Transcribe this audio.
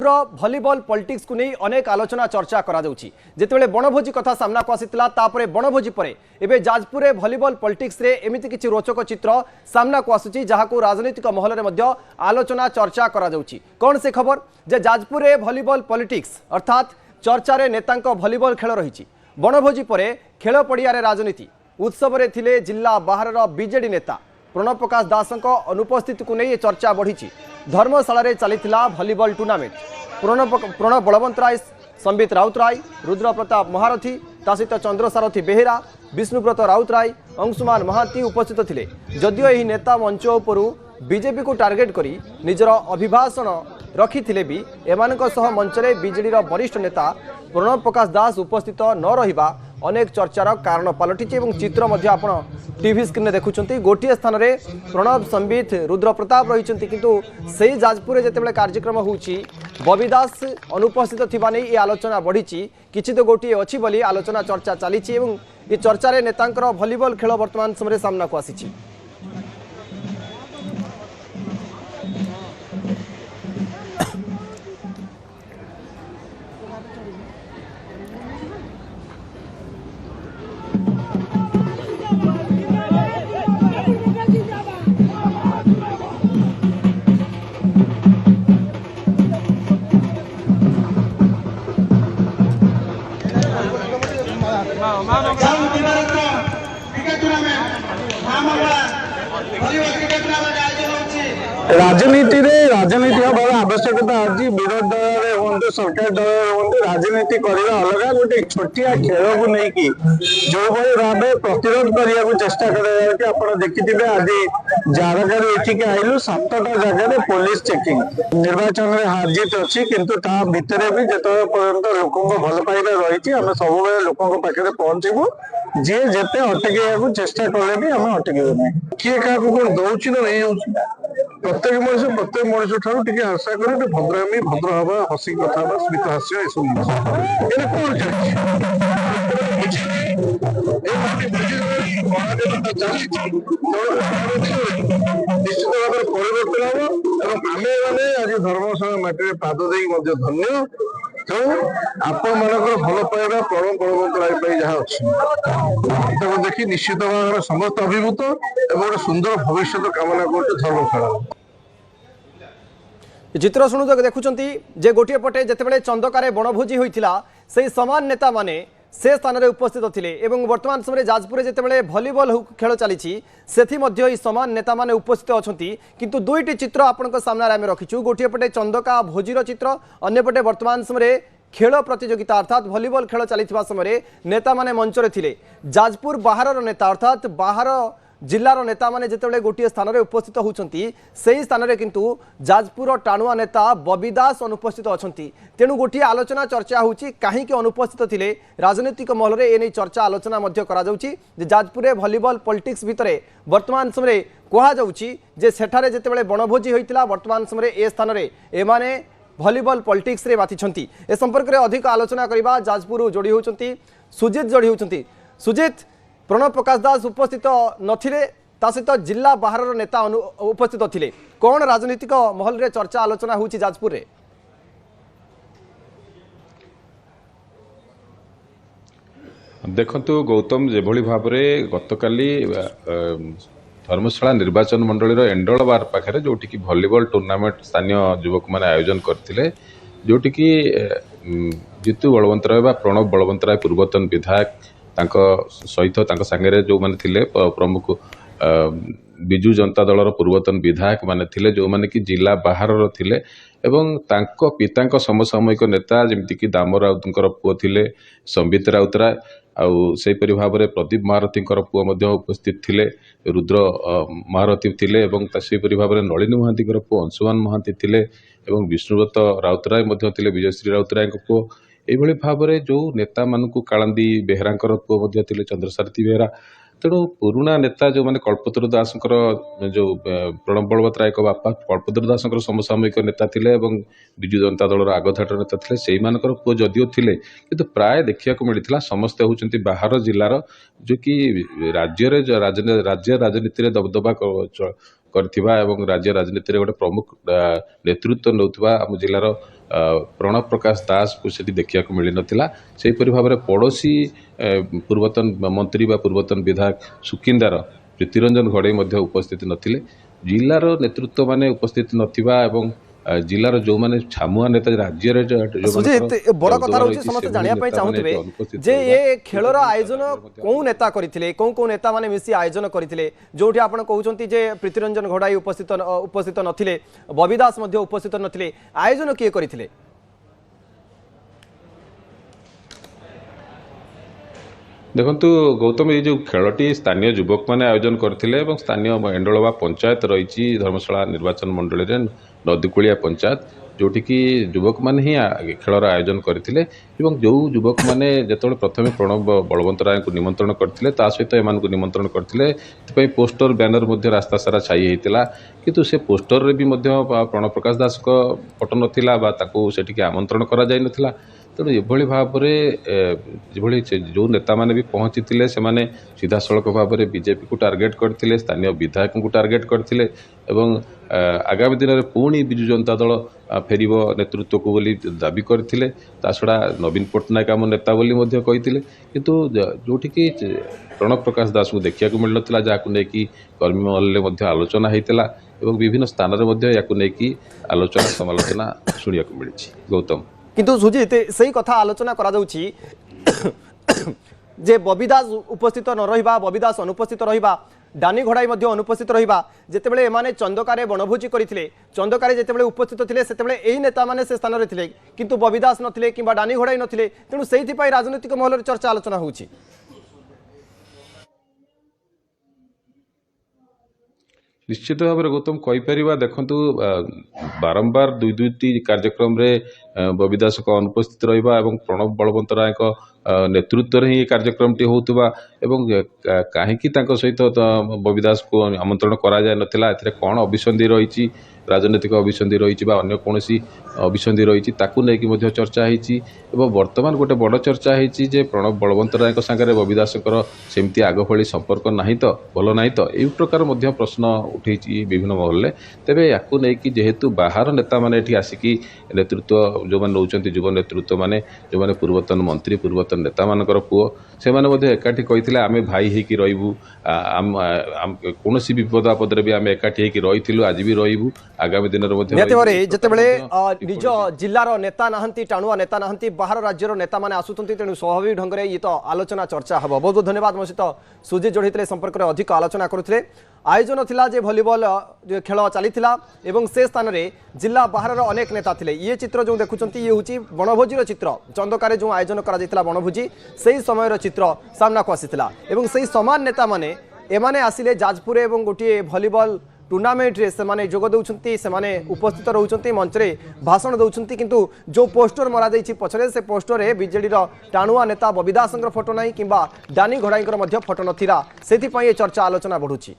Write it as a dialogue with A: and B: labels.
A: Jajpur भलीबॉल politics को नहीं अनेक आलोचना चर्चा करा जाउची जेतेबेले बनभोजी कथा सामना को आसीतला तापरे बनभोजी परे एबे जाजपुर रे भलीबॉल पॉलिटिक्स रे एमिति किछि रोचक चित्र सामना को आसुची जहाको राजनीतिक महल रे मध्य आलोचना चर्चा करा जाउची। कोन से खबर जे जाजपुर रे भलीबॉल पॉलिटिक्स अर्थात चर्चा रे नेतांक भलीबॉल खेल रहिची। बनभोजी परे खेल पड़िया रे राजनीति उत्सव रे थिले जिला बाहर बीजेडी नेता प्रणव प्रकाश दास अनुपस्थिति को नहीं चर्चा बढ़ी। धर्मशाला चलीथिला भलीबॉल टूर्नामेंट प्रणव बलवंत राय संबित राउतराय रुद्र प्रताप महारथी ता सहित चंद्रसारथी बेहेरा विष्णुव्रत राउतराय अंशुमान महांती उपस्थित थिले। जदियो यही नेता मंच उपरू बीजेपी को टार्गेट करी निजर अभिभाषण रखिथिले भी एमानक सह मंचरे बीजेडी वरिष्ठ नेता प्रणव प्रकाश दास उपस्थित न रहिबा अनेक चर्चार कारण पलटिछि एवं चित्र मध्य आपण टीवी स्क्रीन देखुछंती। गोटे स्थान रे प्रणव संबित रुद्र प्रताप रहिछंती किंतु सेही जाजपुर जेतेबेले कार्यक्रम होउछि बबी दास अनुपस्थित थिबा नै ए आलोचना बढ़िछि। किछि तो गोटे अछि बोली आलोचना चर्चा चलीछि एवं ए चर्चा रे नेतांकर भलीबॉल खेल वर्तमान समय सामना को आसीछि।
B: राजनीति हमार आवश्यकता अच्छी विरोध दल हूँ सरकार दल हूँ राजनीति करवा अलग गोटे छोटिया खेल को लेकिन जो भाव प्रतिरोध करने को चेष्टा कर देखिए आज जारगार एठिक आइलु 7टा जगह पुलिस चेकिंग निर्वाचन में हार जीत अच्छी किंतु ता भितर भी जो पर्यंत लोक भल पाइबा रही आम सब लोकों पाखे पहुंचबू जी जिते अटक चेष्टा कले भी आम अटकबू ना किए क्या कौन दौर ना नहीं प्रत्येक मनुष्य ठार टे आशा कर भद्रामी भद्र हवा हसी कथा स्मित हास्य ये निश्चित भाव परिवर्तन हम आम मैंने आज धर्मशाला माटी पाद दे धन्य तेणु आपण मानकर भल पाइबा प्रणव बलवंत राय जहाँ अच्छे देखी निश्चित भाव समस्त अभिभूत एवं गोटे सुंदर भविष्य कामना कर धर्मशाला
A: चित्र शुणु देखुंट जे गोटे पटे जितेबाला चंदकार बनभोजी होता से समान नेता माने से स्थान में उपस्थित थिले एवं वर्तमान समय जाजपुर जितेबाला भलीबॉल खेल चली समान नेता माने उपस्थित अच्छा किंतु दुईटी चित्र आपण सामने आम रखीचु। गोटे पटे चंदका भोजीर चित्र अन्यपटे वर्तमान समय खेल प्रतियोगिता अर्थात भलीबॉल खेल चली समय नेता माने मंचरे थिले। जाजपुर बाहर नेता अर्थात बाहर जिलार नेता माने जितेबाला गोटे स्थान में उपस्थित होती से स्थान में किंतु जाजपुर टाणुआ नेता बबी दास अनुपस्थित अच्छा तेणु गोटे आलोचना चर्चा होची कहीं अनुपस्थित थिले राजनीतिक महल में एने चर्चा आलोचना करा जाउची जाजपुर भलीबॉल पॉलिटिक्स भितर वर्तमान समय कहा जाउची जे सेठारे जितेबाला बनभोजी होइतिला वर्तमान समय ए स्थान में एमाने भलीबॉल पॉलिटिक्स रे बातिछंती। ए संपर्क में अधिक आलोचना करबा जाजपुर जोड़ी होचंती सुजित जोड़ी होचंती। सुजित प्रणव प्रकाश दास उपस्थित नथिले ता सहित जिला बाहर नेता उपस्थित थिले कौन राजनीतिक महल रे चर्चा आलोचना होची जाजपुर रे?
C: देखंतु गौतम जेभली भाव में गतकाली धर्मशाला निर्वाचन मंडलीर एंडल बार पाखे जोटि की भलीबॉल टूर्नामेंट स्थानीय युवक मैंने आयोजन करते जोटि की जीतू बलवंत राय प्रणव बलवंत राय पूर्वतन विधायक सहित सांगे जो मैंने थिले प्रमुख विजु जनता दलर पूर्वतन विधायक माने थिले जो माने कि जिला बाहर थिले एवं तांको पितांको समसामयिक नेता जमिति कि दाम राउतंकर पुओ थिले संबित राउतराय आउ सेपरि भाव में प्रदीप महारथींकर पुओ मध्य उपस्थित थिले रुद्र महारथी थिले एवं सेपरि भाव में नलिनी महांतीकर पुओ अंशुमान महांती थिले एवं विष्णुव्रत राउतराय मध्य थिले विजयश्री राउतराय पुओ एभली भाव में जो नेता मानू कालांदी बेहेरांकर पुओ थिले चंद्रसारथी बेहेरा तेणु पुराणा नेता जो मैंने कल्पतरु दास जो प्रणव बलवंत राय बापा कल्पतरु दास समसामयिक नेता थिले एवं विजु जनता दलर आगधाट नेता थिले से पुओ जदिओ थिले किंतु प्राय देखा मिलता समस्ते होउचंती बाहर जिलार जो कि राज्य राजनीति दबदबा करथिबा एवं राज्य राजनीति गोटे प्रमुख नेतृत्व नौथिबा आम जिलार प्रणव प्रकाश दास को सेठी देखिया को मिली नथिला सेहीपरि भाव में पड़ोशी पूर्वतन मंत्री बा पूर्वतन विधायक सुकिंदार प्रीतिरंजन घड़ई मध्य उपस्थित नथिले जिलार नेतृत्व माने उपस्थित नथिबा एवं जिलार जो माने छामुआ नेता राज्य रे
A: सुजीत बड़ कथा रहुछि समस्त जानिया पई चाहुथिबे जे ये खेलर आयोजन कोन नेता करिथिले कोन नेता माने मिसी आयोजन करिथिले जोठी आपण कहउछंती जे प्रीतिरंजन घड़ाई उपस्थित नथिले बबी दास मध्य उपस्थित नथिले आयोजन किए करिथिले
C: देखंतु गौतम ये जो खेलटी स्थानीय युवक मैंने आयोजन करथिले एवं स्थानीय एंडोलवा पंचायत रही धर्मशाला निर्वाचन मंडल रे नदीकुलिया पंचायत जोठी की युवक मैंने ही खेलर आयोजन करथिले एवं जो युवक मैंने जेतबे प्रथमे प्रणव बलवंत राय को निमंत्रण करथिले ता सहित एमान को निमंत्रण करथिले तपई पोस्टर बैनर मध्य रास्ता सारा छाई हेतिला किंतु से पोस्टर रे भी मध्य प्रणव प्रकाश दास को फोटो नथिला बा ताको सेठी आमंत्रण करा जाय नथिला तेणु एभली भाव में जो नेता मैंने भी पहुँची से सीधा सड़क भाव में बीजेपी को टार्गेट करते स्थानीय विधायक को टार्गेट करते आगामी दिन में पुणी विजु जनता दल फेर नेतृत्व को बोली दाबी करते छड़ा नवीन पट्टनायक आम नेता बोली कहते किंतु जोटि कि प्रणव प्रकाश दास को देखा मिल ना जहाँ नहीं कर्मी महल आलोचना होता विभिन्न स्थान में आलोचना समालोचना शुणा मिली गौतम
A: किंतु सुजीत सही कथा आलोचना करा जाउछि जे बबी दास उपस्थित न रहिबा बबी दास अनुपस्थित रहिबा डानी घड़ाई मध्य अनुपस्थित रहिबा जेतेबेले एमाने चंदकारे बनभोजी करथिले चंदकारे जेतेबेले उपस्थित थिले सेतेबेले एही नेता माने से स्थान रे थिले किंतु बबी दास नथिले किबा डानी घड़ाई नथिले तेणु सेहिथि पई राजनीतिक महल चर्चा आलोचना होउछि
C: निश्चित भाव में गौतम कहीपर देखु बारंबार दुई दुईटी कार्यक्रम रे बबी दास को अनुपस्थित रहा प्रणव बलवंत राय नेतृत्व ही कार्यक्रम टी होता कहीं सहित बबी दास को आमंत्रण करा जाय नथिला एथिरे कौन अभिसंधि रही राजनीतिक अभिसंधि रही अन्य कौन अभिसंधि रही नहीं चर्चा होती बर्तमान गोटे बड़ चर्चा होती प्रणव बलवंत राय सागर बबी दास सेमती आग भली संपर्क ना तो भल ना तो यही प्रकार प्रश्न उठे विभिन्न महल तेरे या जेहेतु बाहर नेता मैंने आसिकी नेतृत्व जो मैंने नौकरी युव नेतृत्व मैंने जो मैंने पूर्वतन मंत्री पूर्वतन नेता मानकर पुओ से एकाठी कही आम भाई होकी रही कौन विपद आपद भी आम एकाठी रही आज भी रही आगामी दिन
A: निज जिलार नेता नहांती टाणुआ नेता नहांती बाहर राज्यर नेता माने आसुचंती तेणु स्वाभाविक ढंग से ये तो आलोचना चर्चा हम बहुत बहुत धन्यवाद मो सहित सुजीत जोड़ी संपर्क में अधिक आलोचना करुले आयोजन थिला जे वॉलीबॉल खेल चली एवं से स्थान में जिला बाहर अनेक नेता थिले ये चित्र जो देखुंत ये हूँ बनभोजी चित्र चंदकार जो आयोजन करा बनभोजी से समय चित्र सामना को आसीला एवं से समान नेता माने एमाने आसिले जाजपुर एवं गोटे वॉलीबॉल टूर्नामेंट रे से जोग दौरान से उपस्थित रोचंती मंच रे भाषण दौरान किंतु जो पोस्टर मरा जाइछि पछरे से पोस्टर रे बीजेडी टाणुआ नेता बबी दास फोटो नहीं किंबा डानी घड़ाई फोटो नथिला सेथि पई चर्चा आलोचना बढ़ुछि।